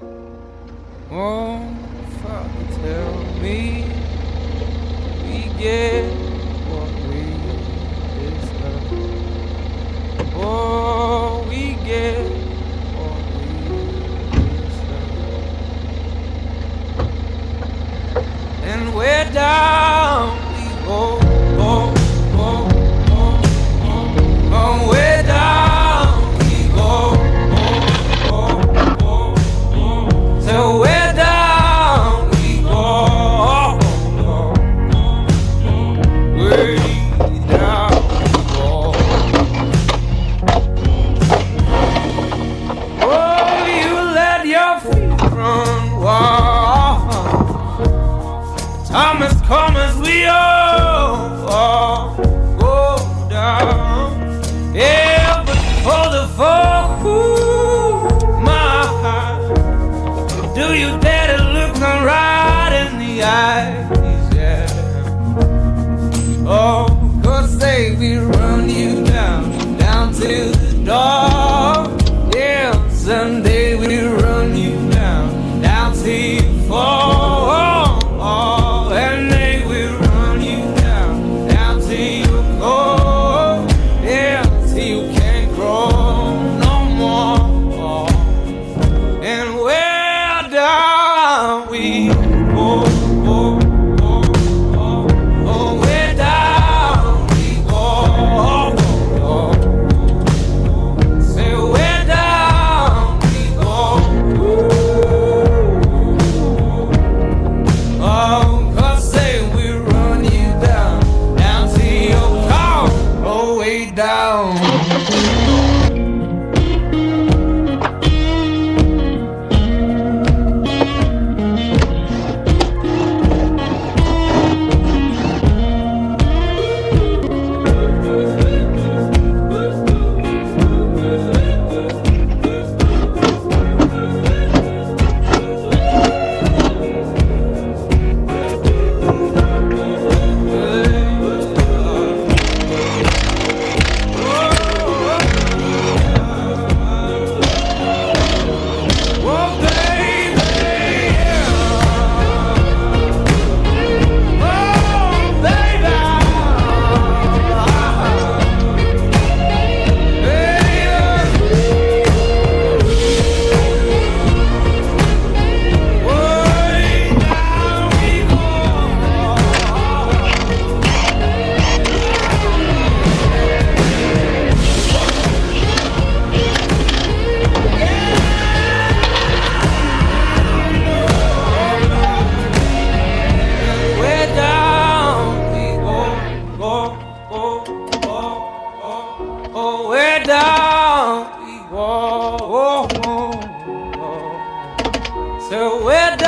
Oh, Father, tell me we get what we deserve. Oh, we get what we deserve. And we're down, we go, oh, oh, oh, oh, oh, we're down, we go, oh, oh, oh, oh, so we're down, we go, oh, oh, way down, we go. Oh, you let your feet run wild. Time has come as we all go down. Yeah, but for the fall, my heart, do you dare to look them right in the eyes? Yeah. Oh, 'cause say we run you down, down to the door. Yeah, someday we run you down, down till you fall. And they will run you down, down till you go. Yeah, till you can't grow no more. And we're down, we go, oh, oh, oh, oh, we're down, we go, oh, oh, oh. Say we're down, we go, oh, 'cause say we run you down, down to your car, oh, way down. We're down, we go, go, go, go, go. Oh, we're down, we go, oh, oh, oh. So we're down.